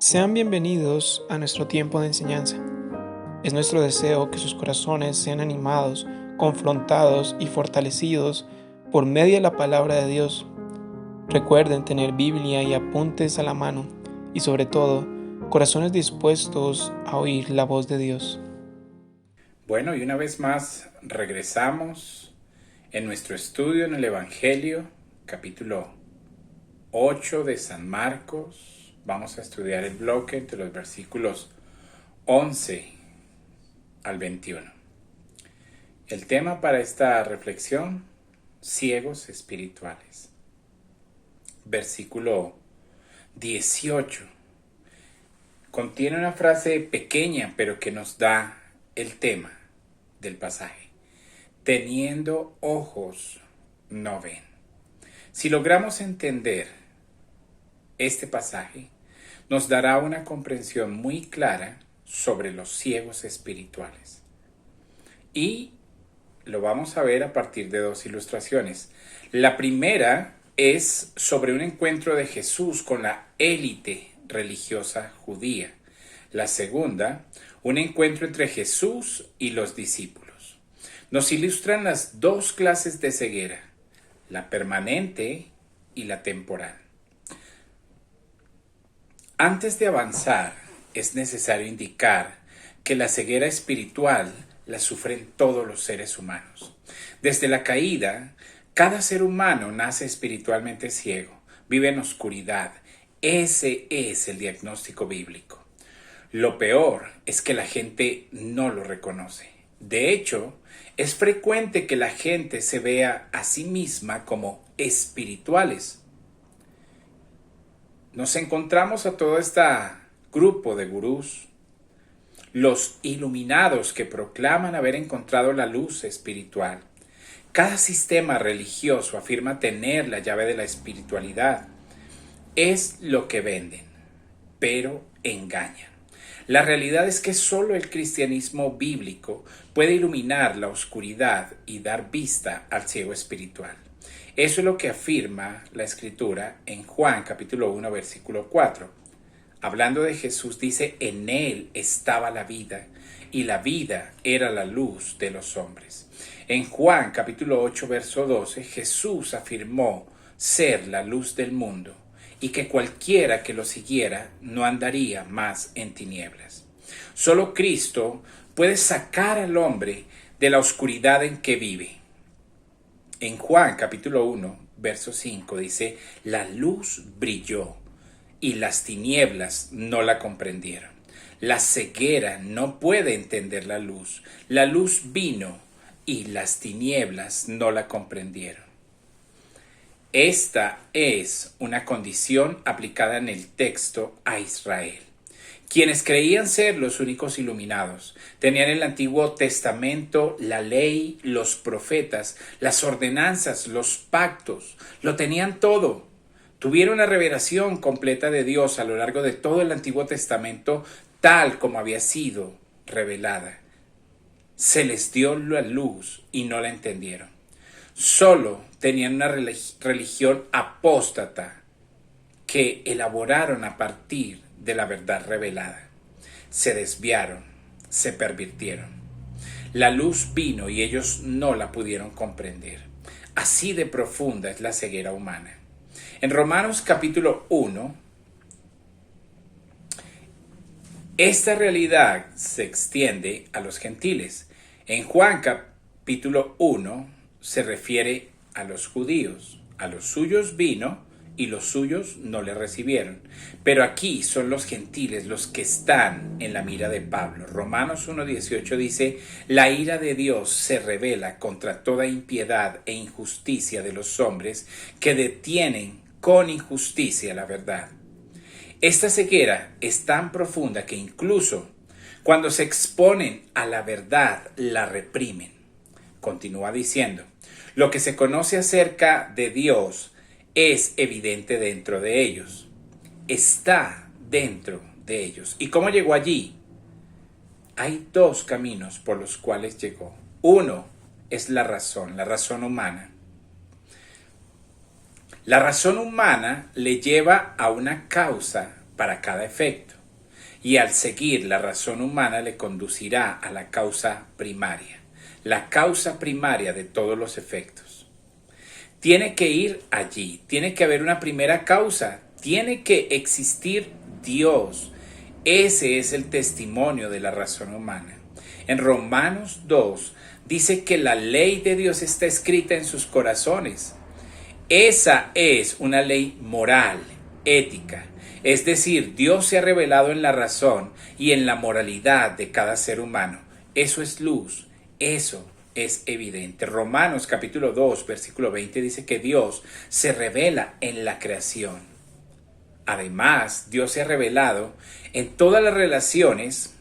Sean bienvenidos a nuestro tiempo de enseñanza. Es nuestro deseo que sus corazones sean animados, confrontados y fortalecidos por medio de la palabra de Dios. Recuerden tener Biblia y apuntes a la mano y sobre todo, corazones dispuestos a oír la voz de Dios. Bueno, y una vez más regresamos en nuestro estudio en el Evangelio, capítulo 8 de San Marcos. Vamos a estudiar el bloque entre los versículos 11 al 21. El tema para esta reflexión, ciegos espirituales. Versículo 18. Contiene una frase pequeña, pero que nos da el tema del pasaje. Teniendo ojos, no ven. Si logramos entender este pasaje, nos dará una comprensión muy clara sobre los ciegos espirituales. Y lo vamos a ver a partir de dos ilustraciones. La primera es sobre un encuentro de Jesús con la élite religiosa judía. La segunda, un encuentro entre Jesús y los discípulos. Nos ilustran las dos clases de ceguera, la permanente y la temporal. Antes de avanzar, es necesario indicar que la ceguera espiritual la sufren todos los seres humanos. Desde la caída, cada ser humano nace espiritualmente ciego, vive en oscuridad. Ese es el diagnóstico bíblico. Lo peor es que la gente no lo reconoce. De hecho, es frecuente que la gente se vea a sí misma como espirituales. Nos encontramos a todo este grupo de gurús, los iluminados que proclaman haber encontrado la luz espiritual. Cada sistema religioso afirma tener la llave de la espiritualidad. Es lo que venden, pero engañan. La realidad es que solo el cristianismo bíblico puede iluminar la oscuridad y dar vista al ciego espiritual. Eso es lo que afirma la Escritura en Juan capítulo 1 versículo 4. Hablando de Jesús dice, en él estaba la vida y la vida era la luz de los hombres. En Juan capítulo 8 verso 12 Jesús afirmó ser la luz del mundo y que cualquiera que lo siguiera no andaría más en tinieblas. Solo Cristo puede sacar al hombre de la oscuridad en que vive. En Juan capítulo 1 verso 5 dice, la luz brilló y las tinieblas no la comprendieron. La ceguera no puede entender la luz vino y las tinieblas no la comprendieron. Esta es una condición aplicada en el texto a Israel. Quienes creían ser los únicos iluminados, tenían el Antiguo Testamento, la ley, los profetas, las ordenanzas, los pactos, lo tenían todo. Tuvieron la revelación completa de Dios a lo largo de todo el Antiguo Testamento, tal como había sido revelada. Se les dio la luz y no la entendieron. Solo tenían una religión apóstata que elaboraron a partir de la verdad revelada. Se desviaron, se pervirtieron. La luz vino y ellos no la pudieron comprender. Así de profunda es la ceguera humana. En Romanos capítulo 1, esta realidad se extiende a los gentiles. En Juan capítulo 1 se refiere a los judíos. A los suyos vino y los suyos no le recibieron. Pero aquí son los gentiles los que están en la mira de Pablo. Romanos 1:18 dice, la ira de Dios se revela contra toda impiedad e injusticia de los hombres que detienen con injusticia la verdad. Esta ceguera es tan profunda que incluso cuando se exponen a la verdad la reprimen. Continúa diciendo, lo que se conoce acerca de Dios es evidente dentro de ellos. Está dentro de ellos. ¿Y cómo llegó allí? Hay dos caminos por los cuales llegó. Uno es la razón humana. La razón humana le lleva a una causa para cada efecto. y al seguir la razón humana le conducirá a la causa primaria de todos los efectos. Tiene que ir allí, tiene que haber una primera causa, tiene que existir Dios. Ese es el testimonio de la razón humana. En Romanos 2 dice que la ley de Dios está escrita en sus corazones. Esa es una ley moral, ética. Es decir, Dios se ha revelado en la razón y en la moralidad de cada ser humano. Eso es luz, eso es evidente. Romanos capítulo 2, versículo 20 dice que Dios se revela en la creación. Además, Dios se ha revelado en todas las relaciones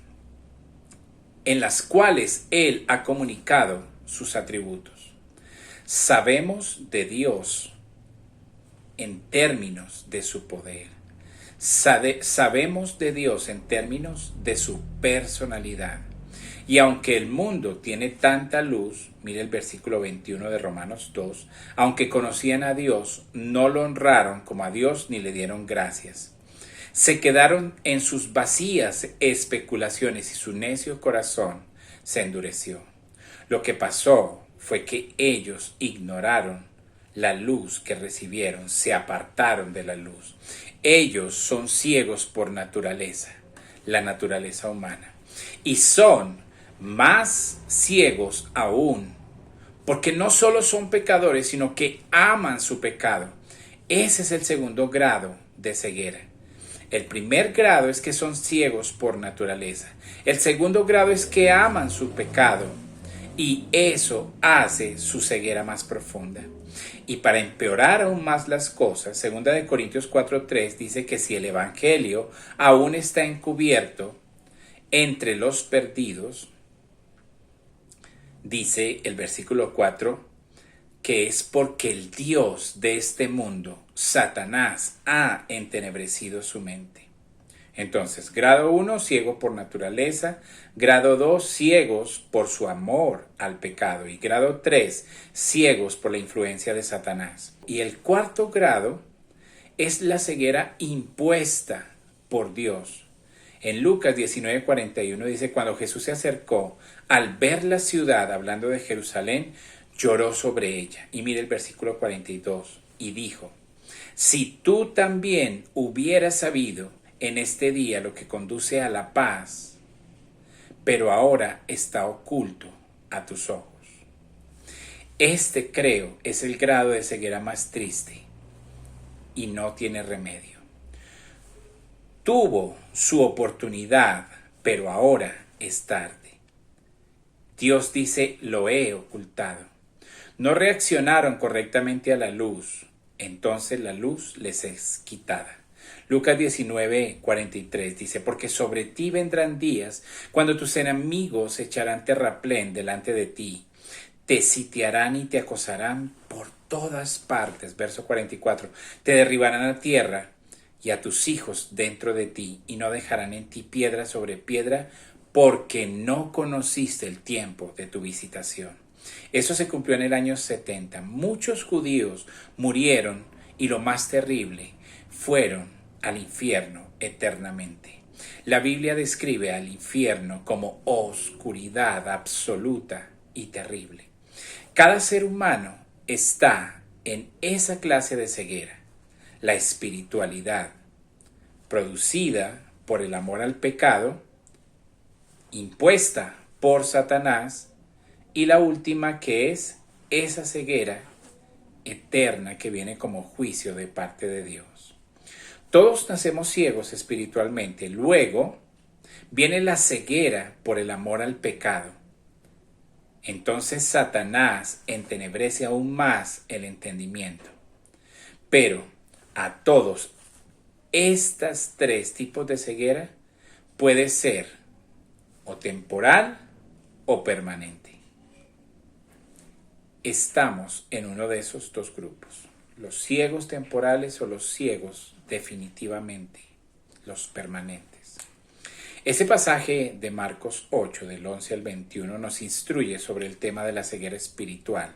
en las cuales Él ha comunicado sus atributos. Sabemos de Dios en términos de su poder. Sabemos de Dios en términos de su personalidad. Y aunque el mundo tiene tanta luz, mire el versículo 21 de Romanos 2, aunque conocían a Dios, no lo honraron como a Dios ni le dieron gracias. Se quedaron en sus vacías especulaciones y su necio corazón se endureció. Lo que pasó fue que ellos ignoraron la luz que recibieron, se apartaron de la luz. Ellos son ciegos por naturaleza, la naturaleza humana, y son más ciegos aún, porque no solo son pecadores, sino que aman su pecado. Ese es el segundo grado de ceguera. El primer grado es que son ciegos por naturaleza. El segundo grado es que aman su pecado, y eso hace su ceguera más profunda. Y para empeorar aún más las cosas, 2 Corintios 4:3 dice que si el evangelio aún está encubierto entre los perdidos, dice el versículo 4, que es porque el Dios de este mundo, Satanás, ha entenebrecido su mente. Entonces, grado 1, ciego por naturaleza. Grado 2, ciegos por su amor al pecado. Y grado 3, ciegos por la influencia de Satanás. Y el cuarto grado es la ceguera impuesta por Dios. En Lucas 19:41 dice, cuando Jesús se acercó, al ver la ciudad, hablando de Jerusalén, lloró sobre ella. Y mire el versículo 42, y dijo, si tú también hubieras sabido en este día lo que conduce a la paz, pero ahora está oculto a tus ojos. Este, creo, es el grado de ceguera más triste y no tiene remedio. Tuvo su oportunidad, pero ahora es tarde. Dios dice, lo he ocultado. No reaccionaron correctamente a la luz, entonces la luz les es quitada. Lucas 19:43 dice, porque sobre ti vendrán días cuando tus enemigos echarán terraplén delante de ti, te sitiarán y te acosarán por todas partes. Verso 44, te derribarán a tierra y a tus hijos dentro de ti, y no dejarán en ti piedra sobre piedra, porque no conociste el tiempo de tu visitación. Eso se cumplió en el año 70. Muchos judíos murieron y lo más terrible, fueron al infierno eternamente. La Biblia describe al infierno como oscuridad absoluta y terrible. Cada ser humano está en esa clase de ceguera, la espiritualidad, producida por el amor al pecado, impuesta por Satanás, y la última, que es esa ceguera eterna que viene como juicio de parte de Dios. Todos nacemos ciegos espiritualmente. Luego viene la ceguera por el amor al pecado. Entonces Satanás entenebrece aún más el entendimiento. Pero a todos estos tres tipos de ceguera puede ser o temporal o permanente. Estamos en uno de esos dos grupos, los ciegos temporales o los ciegos definitivamente, los permanentes. Ese pasaje de Marcos 8, del 11 al 21, nos instruye sobre el tema de la ceguera espiritual.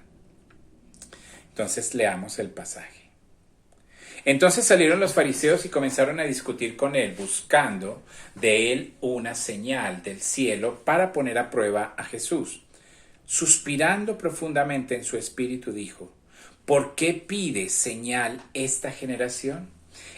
Entonces leamos el pasaje. Entonces salieron los fariseos y comenzaron a discutir con él, buscando de él una señal del cielo para poner a prueba a Jesús. Suspirando profundamente en su espíritu, dijo: ¿Por qué pide señal esta generación?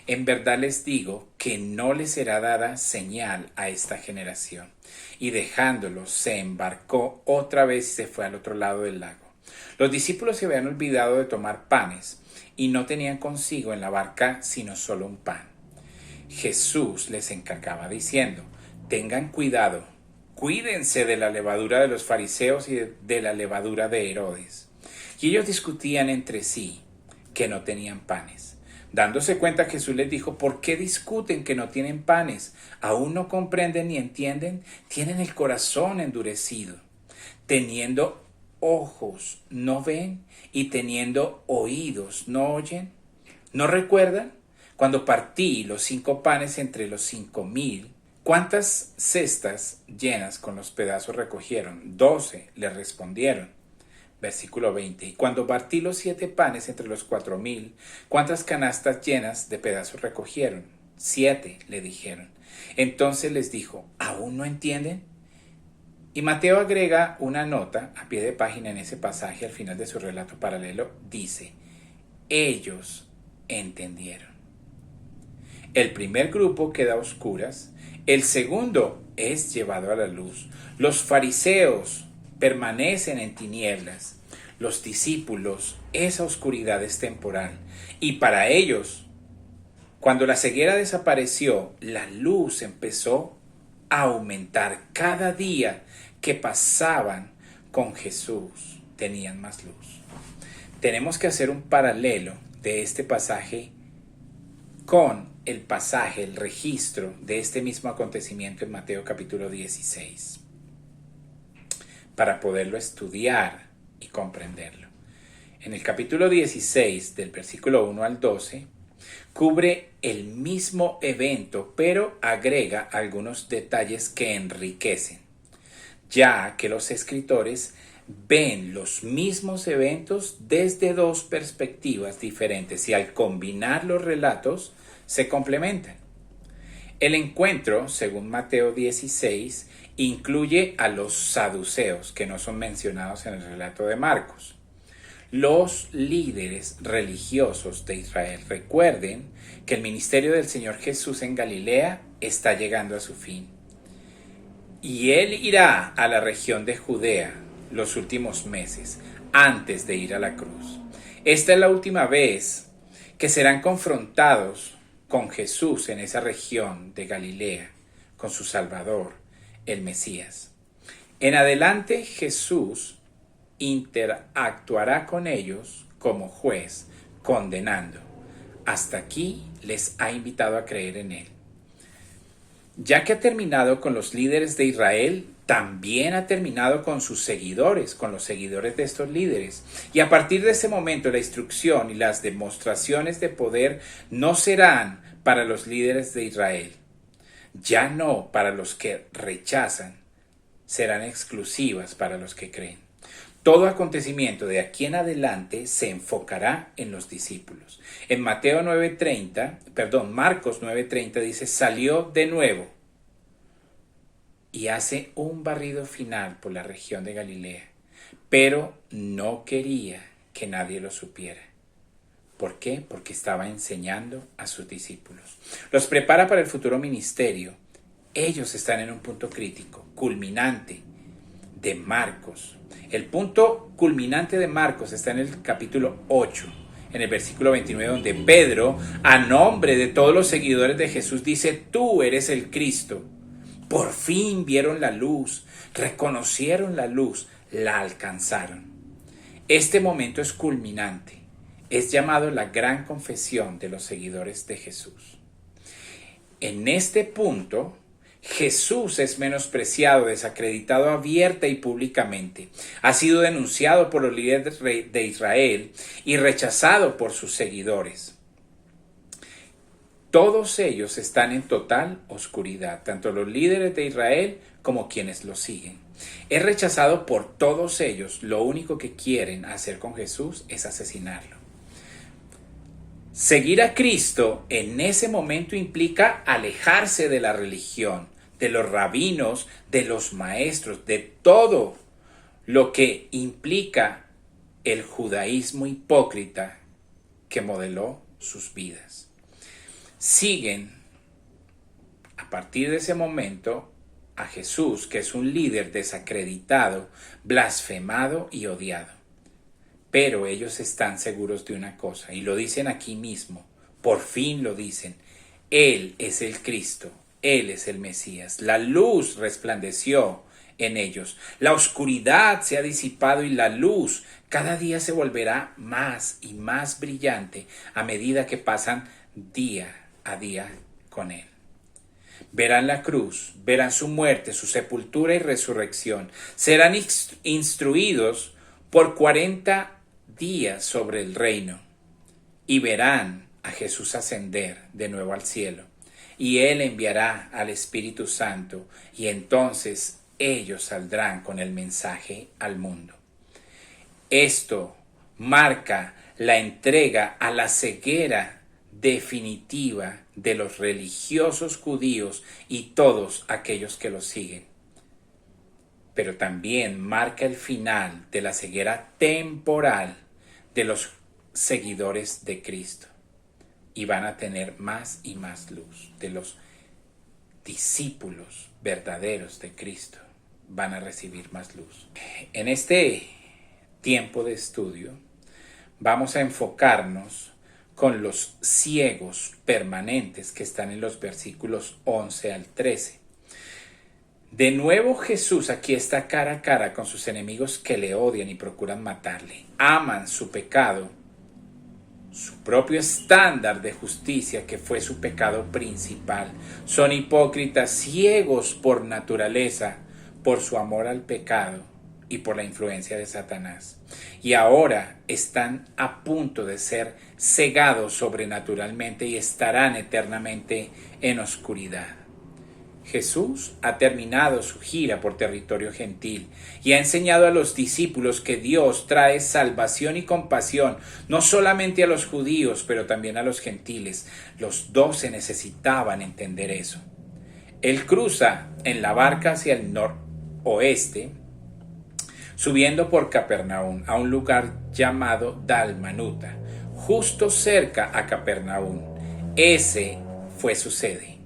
En verdad les digo que no les será dada señal a esta generación. Y dejándolo, se embarcó otra vez y se fue al otro lado del lago. Los discípulos se habían olvidado de tomar panes y no tenían consigo en la barca sino solo un pan. Jesús les encargaba diciendo: tengan cuidado, cuídense de la levadura de los fariseos y de la levadura de Herodes. Y ellos discutían entre sí que no tenían panes. Dándose cuenta, Jesús les dijo: ¿por qué discuten que no tienen panes? ¿Aún no comprenden ni entienden? Tienen el corazón endurecido. Teniendo ojos no ven y teniendo oídos no oyen. ¿No recuerdan cuando partí los 5 panes entre los 5,000? ¿Cuántas cestas llenas con los pedazos recogieron? 12, le respondieron. Versículo 20. Y cuando partí los 7 panes entre los 4,000, ¿cuántas canastas llenas de pedazos recogieron? 7, le dijeron. Entonces les dijo: ¿aún no entienden? Y Mateo agrega una nota a pie de página en ese pasaje al final de su relato paralelo. Dice: ellos entendieron. El primer grupo queda a oscuras, el segundo es llevado a la luz. Los fariseos permanecen en tinieblas, los discípulos, esa oscuridad es temporal. Y para ellos, cuando la ceguera desapareció, la luz empezó a aumentar. Cada día que pasaban con Jesús, tenían más luz. Tenemos que hacer un paralelo de este pasaje con el pasaje, el registro de este mismo acontecimiento en Mateo capítulo 16, para poderlo estudiar y comprenderlo. En el capítulo 16, del versículo 1 al 12, cubre el mismo evento, pero agrega algunos detalles que enriquecen, ya que los escritores ven los mismos eventos desde 2 perspectivas diferentes y al combinar los relatos se complementan. El encuentro, según Mateo 16, incluye a los saduceos, que no son mencionados en el relato de Marcos. Los líderes religiosos de Israel. Recuerden que el ministerio del Señor Jesús en Galilea está llegando a su fin. Y Él irá a la región de Judea los últimos meses, antes de ir a la cruz. Esta es la última vez que serán confrontados con Jesús en esa región de Galilea, con su Salvador, el Mesías. En adelante, Jesús interactuará con ellos como juez, condenando. Hasta aquí les ha invitado a creer en Él. Ya que ha terminado con los líderes de Israel, también ha terminado con sus seguidores, con los seguidores de estos líderes. Y a partir de ese momento, la instrucción y las demostraciones de poder no serán para los líderes de Israel. Ya no para los que rechazan, serán exclusivas para los que creen. Todo acontecimiento de aquí en adelante se enfocará en los discípulos. En Marcos 9:30 dice: salió de nuevo y hace un barrido final por la región de Galilea, pero no quería que nadie lo supiera. ¿Por qué? Porque estaba enseñando a sus discípulos. Los prepara para el futuro ministerio. Ellos están en un punto crítico, culminante de Marcos. El punto culminante de Marcos está en el capítulo 8, en el versículo 29, donde Pedro, a nombre de todos los seguidores de Jesús, dice: tú eres el Cristo. Por fin vieron la luz, reconocieron la luz, la alcanzaron. Este momento es culminante. Es llamado la gran confesión de los seguidores de Jesús. En este punto, Jesús es menospreciado, desacreditado abierta y públicamente. Ha sido denunciado por los líderes de Israel y rechazado por sus seguidores. Todos ellos están en total oscuridad, tanto los líderes de Israel como quienes lo siguen. Es rechazado por todos ellos. Lo único que quieren hacer con Jesús es asesinarlo. Seguir a Cristo en ese momento implica alejarse de la religión, de los rabinos, de los maestros, de todo lo que implica el judaísmo hipócrita que modeló sus vidas. Siguen a partir de ese momento a Jesús, que es un líder desacreditado, blasfemado y odiado. Pero ellos están seguros de una cosa, y lo dicen aquí mismo, por fin lo dicen: Él es el Cristo, Él es el Mesías. La luz resplandeció en ellos, la oscuridad se ha disipado y la luz cada día se volverá más y más brillante a medida que pasan día a día con Él. Verán la cruz, verán su muerte, su sepultura y resurrección. Serán instruidos por 40 días sobre el reino y verán a Jesús ascender de nuevo al cielo. Y Él enviará al Espíritu Santo y entonces ellos saldrán con el mensaje al mundo. Esto marca la entrega a la ceguera definitiva de los religiosos judíos y todos aquellos que los siguen. Pero también marca el final de la ceguera temporal de los seguidores de Cristo. Y van a tener más y más luz. De los discípulos verdaderos de Cristo van a recibir más luz. En este tiempo de estudio vamos a enfocarnos con los ciegos permanentes que están en los versículos 11 al 13. De nuevo Jesús aquí está cara a cara con sus enemigos que le odian y procuran matarle. Aman su pecado, su propio estándar de justicia que fue su pecado principal. Son hipócritas, ciegos por naturaleza, por su amor al pecado y por la influencia de Satanás. Y ahora están a punto de ser cegados sobrenaturalmente y estarán eternamente en oscuridad. Jesús ha terminado su gira por territorio gentil y ha enseñado a los discípulos que Dios trae salvación y compasión no solamente a los judíos, pero también a los gentiles. Los 12 necesitaban entender eso. Él cruza en la barca hacia el noroeste, subiendo por Capernaum a un lugar llamado Dalmanuta, justo cerca a Capernaum. Ese fue su sede.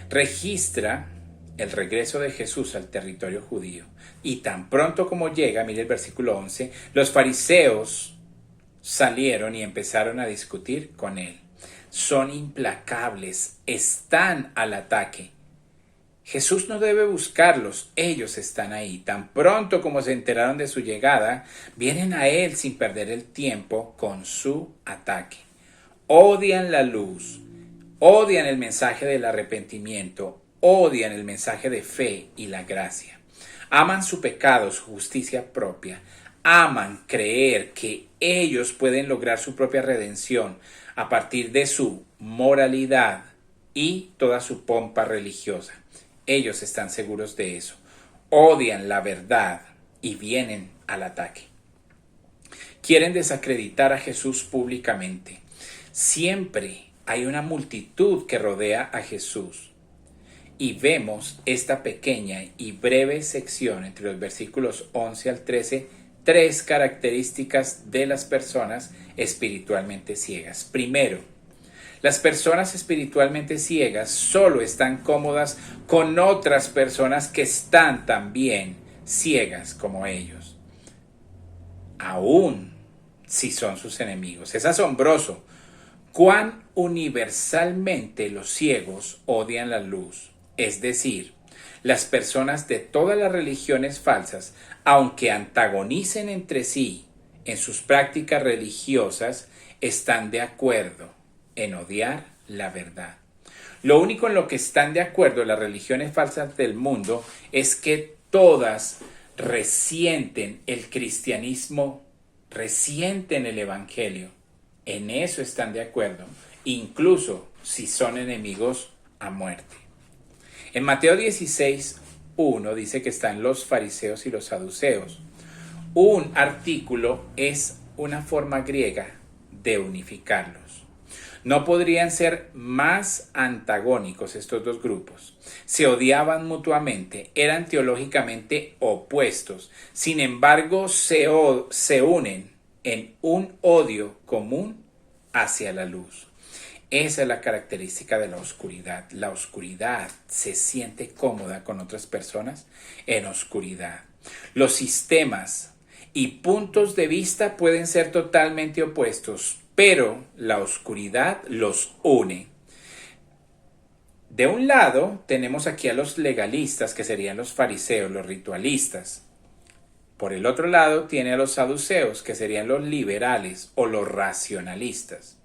Registra el regreso de Jesús al territorio judío. Y tan pronto como llega, mire el versículo 11, los fariseos salieron y empezaron a discutir con él. Son implacables, están al ataque. Jesús no debe buscarlos, ellos están ahí. Tan pronto como se enteraron de su llegada, vienen a él sin perder el tiempo con su ataque. Odian la luz. Odian el mensaje del arrepentimiento, odian el mensaje de fe y la gracia. Aman su pecado, su justicia propia. Aman creer que ellos pueden lograr su propia redención a partir de su moralidad y toda su pompa religiosa. Ellos están seguros de eso. Odian la verdad y vienen al ataque. Quieren desacreditar a Jesús públicamente. Siempre hay una multitud que rodea a Jesús y vemos esta pequeña y breve sección entre los versículos 11 al 13, 3 características de las personas espiritualmente ciegas. Primero, las personas espiritualmente ciegas solo están cómodas con otras personas que están también ciegas como ellos, aun si son sus enemigos. Es asombroso cuán universalmente los ciegos odian la luz. Es decir, las personas de todas las religiones falsas, aunque antagonicen entre sí en sus prácticas religiosas, están de acuerdo en odiar la verdad. Lo único en lo que están de acuerdo las religiones falsas del mundo es que todas resienten el cristianismo, resienten el evangelio. En eso están de acuerdo, incluso si son enemigos a muerte. En Mateo 16:1 dice que están los fariseos y los saduceos. Un artículo es una forma griega de unificarlos. No podrían ser más antagónicos estos dos grupos. Se odiaban mutuamente, eran teológicamente opuestos. Sin embargo, se unen en un odio común hacia la luz. Esa es la característica de la oscuridad. La oscuridad se siente cómoda con otras personas en oscuridad. Los sistemas y puntos de vista pueden ser totalmente opuestos, pero la oscuridad los une. De un lado tenemos aquí a los legalistas, que serían los fariseos, los ritualistas. Por el otro lado tiene a los saduceos, que serían los liberales o los racionalistas.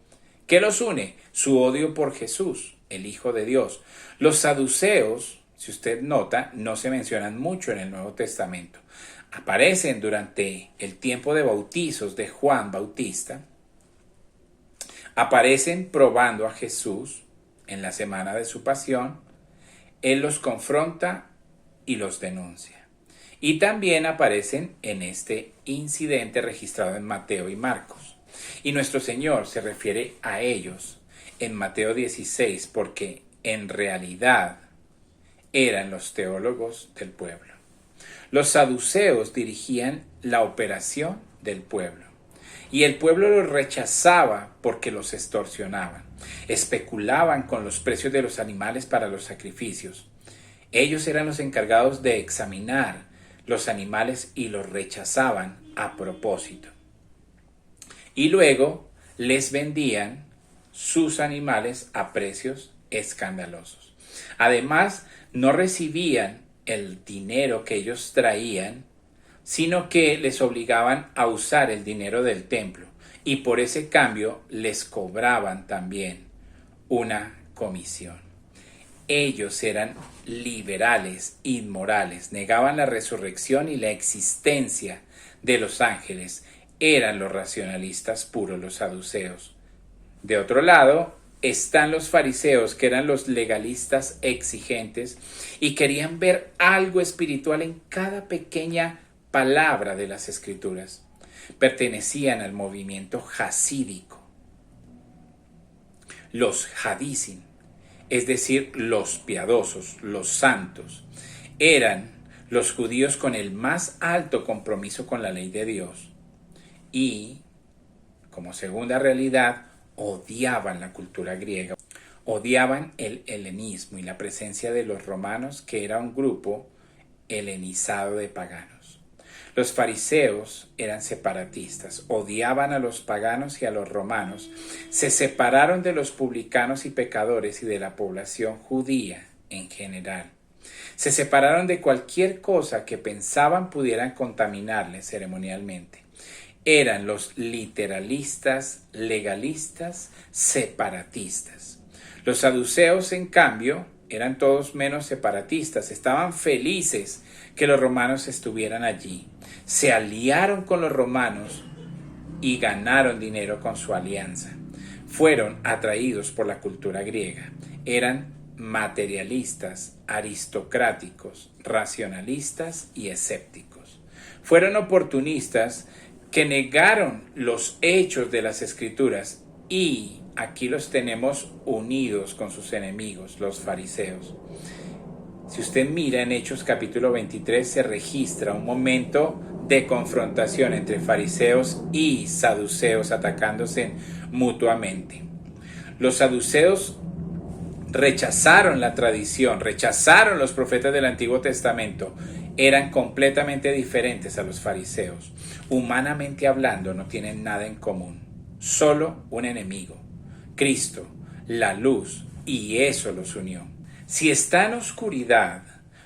¿Qué los une? Su odio por Jesús, el Hijo de Dios. Los saduceos, si usted nota, no se mencionan mucho en el Nuevo Testamento. Aparecen durante el tiempo de bautizos de Juan Bautista. Aparecen probando a Jesús en la semana de su pasión. Él los confronta y los denuncia. Y también aparecen en este incidente registrado en Mateo y Marcos. Y nuestro Señor se refiere a ellos en Mateo 16 porque en realidad eran los teólogos del pueblo. Los saduceos dirigían la operación del pueblo y el pueblo los rechazaba porque los extorsionaban. Especulaban con los precios de los animales para los sacrificios. Ellos eran los encargados de examinar los animales y los rechazaban a propósito. Y luego les vendían sus animales a precios escandalosos. Además, no recibían el dinero que ellos traían, sino que les obligaban a usar el dinero del templo. Y por ese cambio les cobraban también una comisión. Ellos eran liberales, inmorales, negaban la resurrección y la existencia de los ángeles. Eran los racionalistas puros, los saduceos. De otro lado, están los fariseos, que eran los legalistas exigentes y querían ver algo espiritual en cada pequeña palabra de las Escrituras. Pertenecían al movimiento hasídico. Los hadisim, es decir, los piadosos, los santos, eran los judíos con el más alto compromiso con la ley de Dios. Y, como segunda realidad, odiaban la cultura griega, odiaban el helenismo y la presencia de los romanos, que era un grupo helenizado de paganos. Los fariseos eran separatistas, odiaban a los paganos y a los romanos, se separaron de los publicanos y pecadores y de la población judía en general. Se separaron de cualquier cosa que pensaban pudieran contaminarles ceremonialmente. Eran los literalistas, legalistas, separatistas. Los saduceos, en cambio, eran todos menos separatistas. Estaban felices que los romanos estuvieran allí. Se aliaron con los romanos y ganaron dinero con su alianza. Fueron atraídos por la cultura griega. Eran materialistas, aristocráticos, racionalistas y escépticos. Fueron oportunistas que negaron los hechos de las Escrituras, y aquí los tenemos unidos con sus enemigos, los fariseos. Si usted mira en Hechos capítulo 23, se registra un momento de confrontación entre fariseos y saduceos atacándose mutuamente. Los saduceos rechazaron la tradición, rechazaron los profetas del Antiguo Testamento. Eran completamente diferentes a los fariseos. Humanamente hablando, no tienen nada en común. Solo un enemigo, Cristo, la luz, y eso los unió. Si está en oscuridad,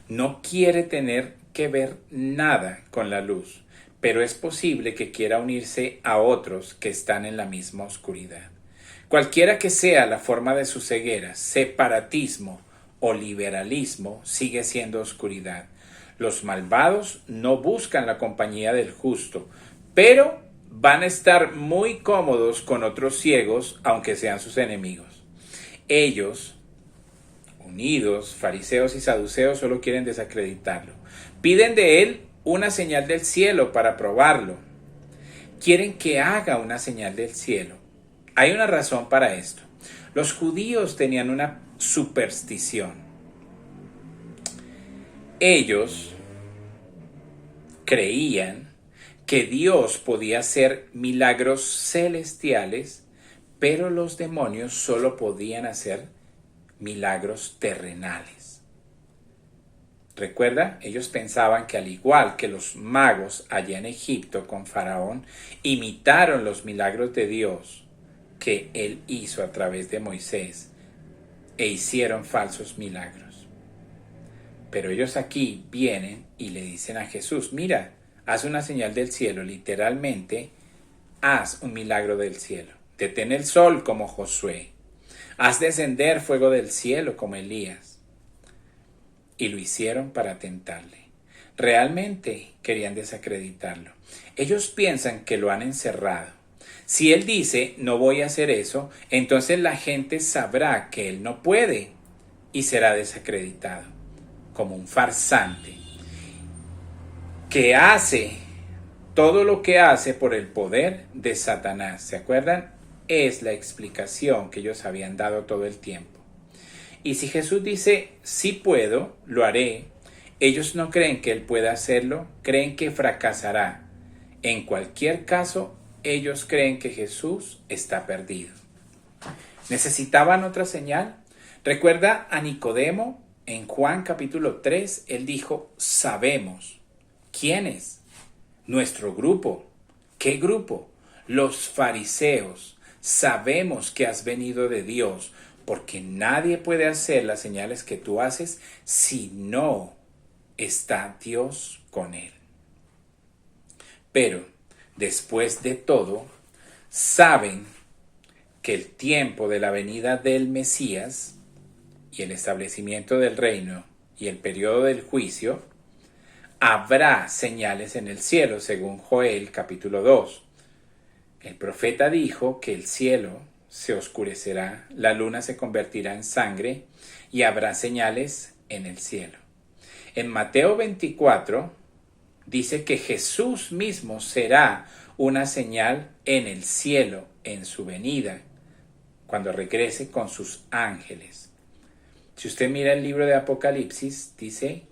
no quiere tener que ver nada con la luz, pero es posible que quiera unirse a otros que están en la misma oscuridad. Cualquiera que sea la forma de su ceguera, separatismo o liberalismo, sigue siendo oscuridad. Los malvados no buscan la compañía del justo, pero van a estar muy cómodos con otros ciegos, aunque sean sus enemigos. Ellos, unidos, fariseos y saduceos, solo quieren desacreditarlo. Piden de él una señal del cielo para probarlo. Quieren que haga una señal del cielo. Hay una razón para esto. Los judíos tenían una superstición. Ellos creían que Dios podía hacer milagros celestiales, pero los demonios solo podían hacer milagros terrenales. Recuerda, ellos pensaban que al igual que los magos allá en Egipto con Faraón, imitaron los milagros de Dios que él hizo a través de Moisés e hicieron falsos milagros. Pero ellos aquí vienen y le dicen a Jesús, mira, haz una señal del cielo, literalmente, haz un milagro del cielo. Detén el sol como Josué. Haz descender fuego del cielo como Elías. Y lo hicieron para tentarle. Realmente querían desacreditarlo. Ellos piensan que lo han encerrado. Si él dice, no voy a hacer eso, entonces la gente sabrá que él no puede y será desacreditado como un farsante que hace todo lo que hace por el poder de Satanás. ¿Se acuerdan? Es la explicación que ellos habían dado todo el tiempo. Y si Jesús dice, sí puedo, lo haré, ellos no creen que él pueda hacerlo, creen que fracasará. En cualquier caso, ellos creen que Jesús está perdido. ¿Necesitaban otra señal? Recuerda a Nicodemo en Juan capítulo 3, él dijo, sabemos. ¿Quiénes? Nuestro grupo. ¿Qué grupo? Los fariseos. Sabemos que has venido de Dios, porque nadie puede hacer las señales que tú haces si no está Dios con él. Pero, después de todo, saben que el tiempo de la venida del Mesías y el establecimiento del reino y el periodo del juicio, habrá señales en el cielo, según Joel capítulo 2. El profeta dijo que el cielo se oscurecerá, la luna se convertirá en sangre y habrá señales en el cielo. En Mateo 24 dice que Jesús mismo será una señal en el cielo en su venida, cuando regrese con sus ángeles. Si usted mira el libro de Apocalipsis, dice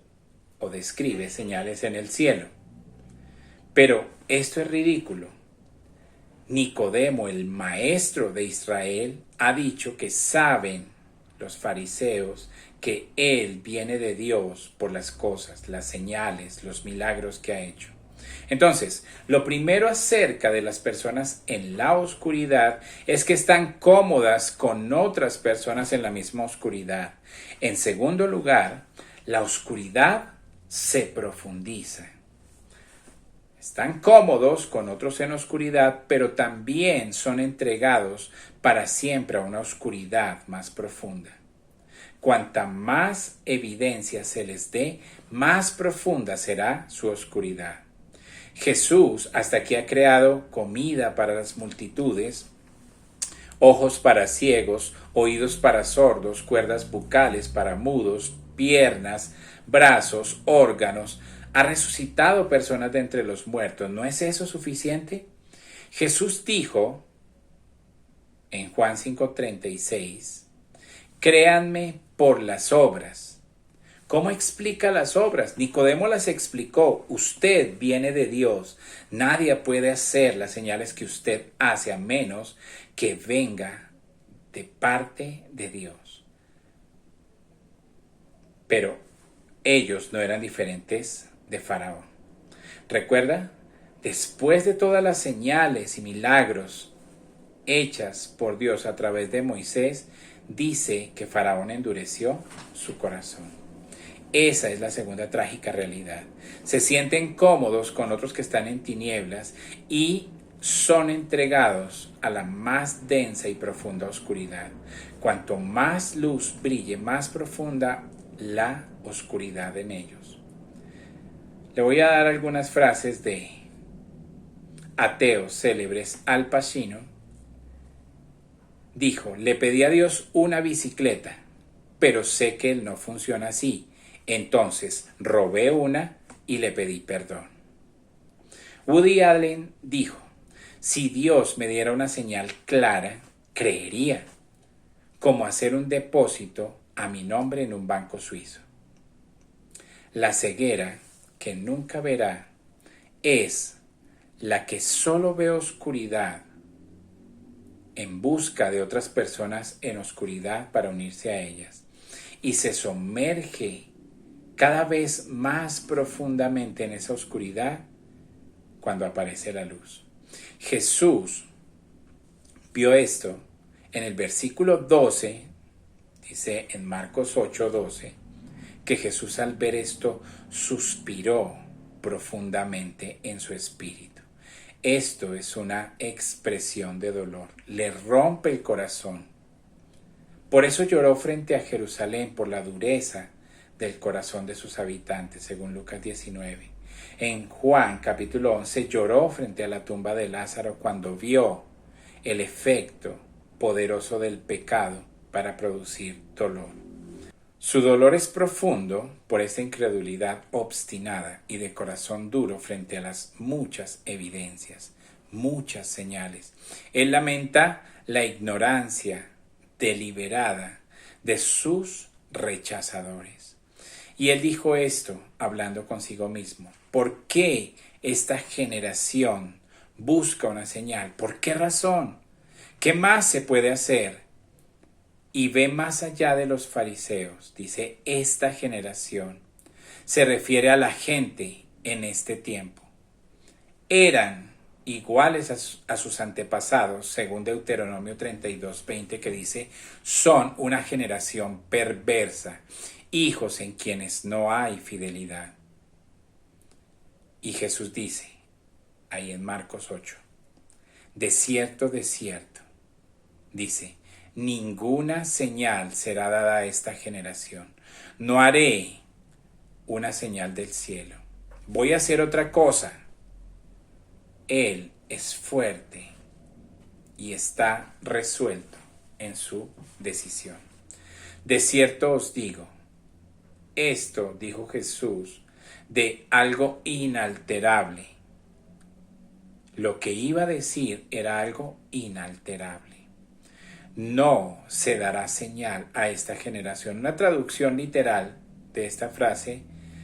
o describe señales en el cielo. Pero esto es ridículo. Nicodemo, el maestro de Israel, ha dicho que saben los fariseos que él viene de Dios por las cosas, las señales, los milagros que ha hecho. Entonces, lo primero acerca de las personas en la oscuridad es que están cómodas con otras personas en la misma oscuridad. En segundo lugar, la oscuridad se profundiza. Están cómodos con otros en oscuridad, pero también son entregados para siempre a una oscuridad más profunda. Cuanta más evidencia se les dé, más profunda será su oscuridad. Jesús hasta aquí ha creado comida para las multitudes, ojos para ciegos, oídos para sordos, cuerdas bucales para mudos, piernas, brazos, órganos. Ha resucitado personas de entre los muertos. ¿No es eso suficiente? Jesús dijo en Juan 5:36, créanme por las obras. ¿Cómo explica las obras? Nicodemo las explicó. Usted viene de Dios. Nadie puede hacer las señales que usted hace a menos que venga de parte de Dios. Pero ellos no eran diferentes de Faraón. Recuerda, después de todas las señales y milagros hechas por Dios a través de Moisés, dice que Faraón endureció su corazón. Esa es la segunda trágica realidad. Se sienten cómodos con otros que están en tinieblas y son entregados a la más densa y profunda oscuridad. Cuanto más luz brille, más profunda la oscuridad en ellos. Le voy a dar algunas frases de ateos célebres. Al Pacino dijo, le pedí a Dios una bicicleta, pero sé que él no funciona así. Entonces robé una y le pedí perdón. Woody Allen dijo, si Dios me diera una señal clara, creería, como hacer un depósito a mi nombre en un banco suizo. La ceguera que nunca verá es la que solo ve oscuridad en busca de otras personas en oscuridad para unirse a ellas y se sumerge cada vez más profundamente en esa oscuridad cuando aparece la luz. Jesús vio esto en el versículo 12, dice en Marcos 8:12, que Jesús al ver esto suspiró profundamente en su espíritu. Esto es una expresión de dolor, le rompe el corazón. Por eso lloró frente a Jerusalén por la dureza del corazón de sus habitantes, según Lucas 19. En Juan capítulo 11 lloró frente a la tumba de Lázaro cuando vio el efecto poderoso del pecado para producir dolor. Su dolor es profundo por esta incredulidad obstinada y de corazón duro frente a las muchas evidencias, muchas señales. Él lamenta la ignorancia deliberada de sus rechazadores. Y él dijo esto hablando consigo mismo. ¿Por qué esta generación busca una señal? ¿Por qué razón? ¿Qué más se puede hacer? Y ve más allá de los fariseos. Dice, esta generación se refiere a la gente en este tiempo. Eran iguales a sus antepasados, según Deuteronomio 32:20, que dice, son una generación perversa, hijos en quienes no hay fidelidad. Y Jesús dice, ahí en Marcos 8, de cierto, dice, ninguna señal será dada a esta generación. No haré una señal del cielo. Voy a hacer otra cosa. Él es fuerte y está resuelto en su decisión. De cierto os digo, esto dijo Jesús de algo inalterable. Lo que iba a decir era algo inalterable. No se dará señal a esta generación. Una traducción literal de esta frase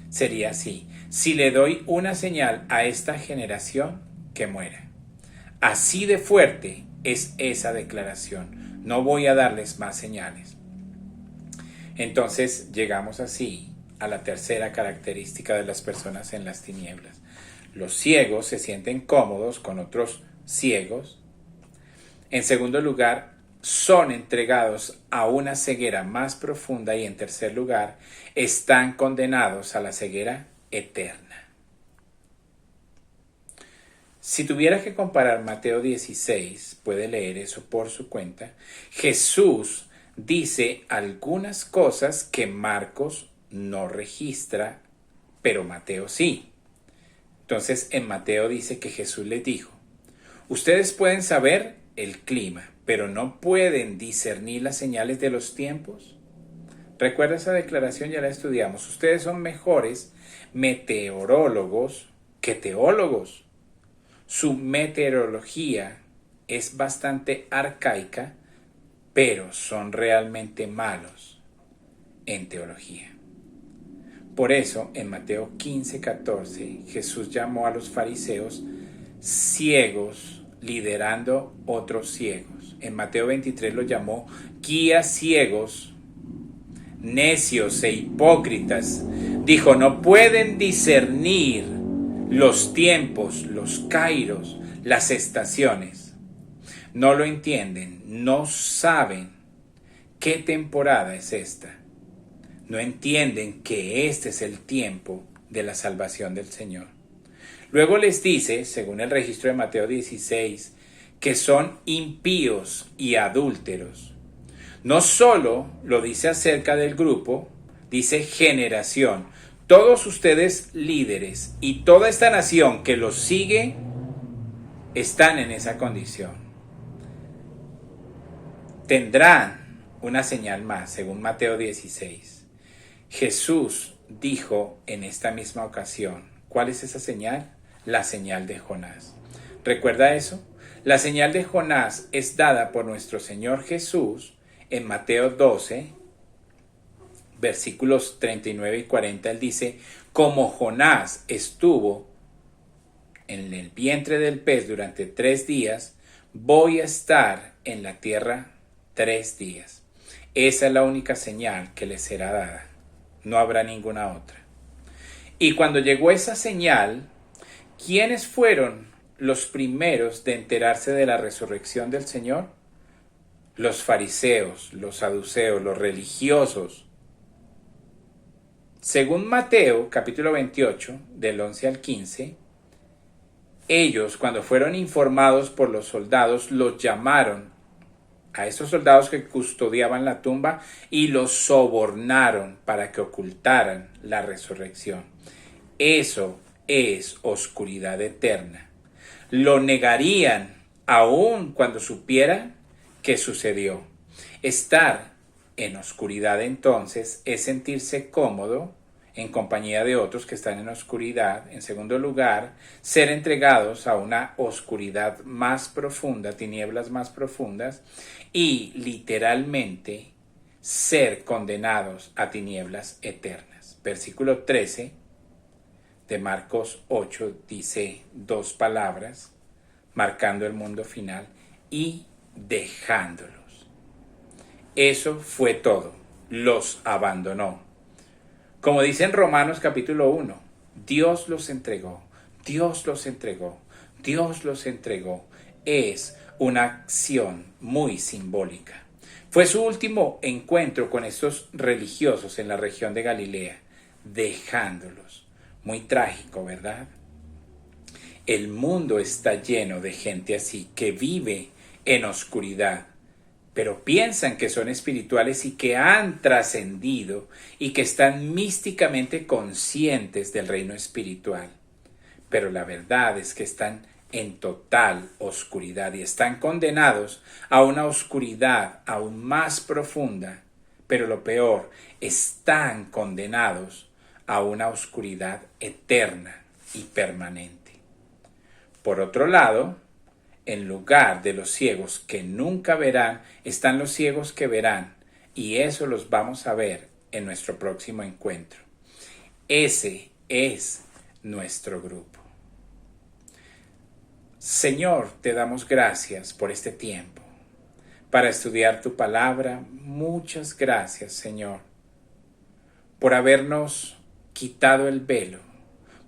sería así: si le doy una señal a esta generación, que muera. Así de fuerte es esa declaración. No voy a darles más señales. Entonces llegamos así a la tercera característica de las personas en las tinieblas. Los ciegos se sienten cómodos con otros ciegos. En segundo lugar, son entregados a una ceguera más profunda y en tercer lugar, están condenados a la ceguera eterna. Si tuviera que comparar Mateo 16, puede leer eso por su cuenta, Jesús dice algunas cosas que Marcos no registra, pero Mateo sí. Entonces en Mateo dice que Jesús les dijo, ustedes pueden saber el clima, pero no pueden discernir las señales de los tiempos. Recuerda esa declaración, ya la estudiamos. Ustedes son mejores meteorólogos que teólogos. Su meteorología es bastante arcaica, pero son realmente malos en teología. Por eso, en Mateo 15:14, Jesús llamó a los fariseos ciegos, liderando otros ciegos. En Mateo 23 los llamó guías ciegos, necios e hipócritas. Dijo, no pueden discernir los tiempos, los kairos, las estaciones. No lo entienden, no saben qué temporada es esta. No entienden que este es el tiempo de la salvación del Señor. Luego les dice, según el registro de Mateo 16, que son impíos y adúlteros. No solo lo dice acerca del grupo, dice generación. Todos ustedes líderes y toda esta nación que los sigue están en esa condición. Tendrán una señal más, según Mateo 16. Jesús dijo en esta misma ocasión, ¿cuál es esa señal? La señal de Jonás. ¿Recuerda eso? La señal de Jonás es dada por nuestro Señor Jesús en Mateo 12, versículos 39 y 40. Él dice: como Jonás estuvo en el vientre del pez durante 3 días, voy a estar en la tierra 3 días. Esa es la única señal que les será dada. No habrá ninguna otra. Y cuando llegó esa señal, ¿quiénes fueron los primeros de enterarse de la resurrección del Señor? Los fariseos, los saduceos, los religiosos. Según Mateo, capítulo 28, del 11 al 15, ellos, cuando fueron informados por los soldados, los llamaron a esos soldados que custodiaban la tumba y los sobornaron para que ocultaran la resurrección. Eso es oscuridad eterna. Lo negarían aun cuando supieran que sucedió. Estar en oscuridad entonces es sentirse cómodo en compañía de otros que están en oscuridad. En segundo lugar, ser entregados a una oscuridad más profunda, tinieblas más profundas, y literalmente ser condenados a tinieblas eternas. Versículo 13 de Marcos 8 dice 2 palabras, marcando el mundo final: y dejándolos. Eso fue todo. Los abandonó. Como dice en Romanos capítulo 1, Dios los entregó, Dios los entregó, Dios los entregó. Es una acción muy simbólica. Fue su último encuentro con estos religiosos en la región de Galilea, dejándolos. Muy trágico, ¿verdad? El mundo está lleno de gente así, que vive en oscuridad, pero piensan que son espirituales y que han trascendido y que están místicamente conscientes del reino espiritual. Pero la verdad es que están en total oscuridad y están condenados a una oscuridad aún más profunda. Pero lo peor, están condenados a una oscuridad eterna y permanente. Por otro lado, en lugar de los ciegos que nunca verán, están los ciegos que verán, y eso los vamos a ver en nuestro próximo encuentro. Ese es nuestro grupo. Señor, te damos gracias por este tiempo para estudiar tu palabra. Muchas gracias, Señor, por habernos quitado el velo,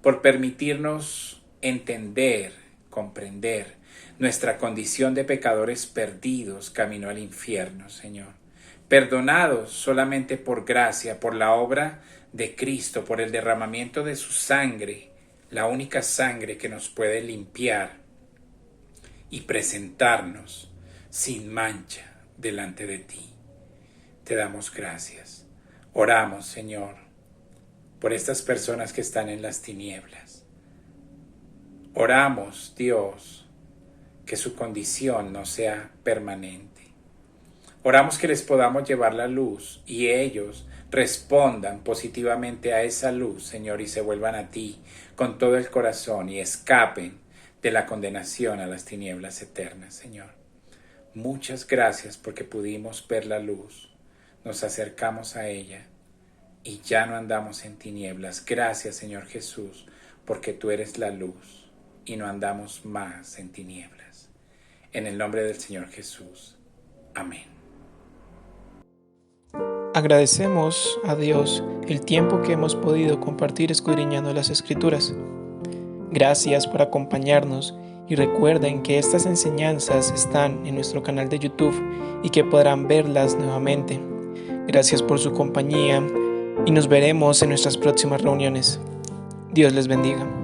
por permitirnos entender, comprender nuestra condición de pecadores perdidos camino al infierno, Señor. Perdonados solamente por gracia, por la obra de Cristo, por el derramamiento de su sangre, la única sangre que nos puede limpiar y presentarnos sin mancha delante de ti. Te damos gracias. Oramos, Señor, por estas personas que están en las tinieblas. Oramos, Dios, que su condición no sea permanente. Oramos que les podamos llevar la luz y ellos respondan positivamente a esa luz, Señor, y se vuelvan a ti con todo el corazón y escapen de la condenación a las tinieblas eternas, Señor. Muchas gracias porque pudimos ver la luz, nos acercamos a ella y ya no andamos en tinieblas. Gracias, Señor Jesús, porque tú eres la luz y no andamos más en tinieblas. En el nombre del Señor Jesús. Amén. Agradecemos a Dios el tiempo que hemos podido compartir escudriñando las Escrituras. Gracias por acompañarnos y recuerden que estas enseñanzas están en nuestro canal de YouTube y que podrán verlas nuevamente. Gracias por su compañía y nos veremos en nuestras próximas reuniones. Dios les bendiga.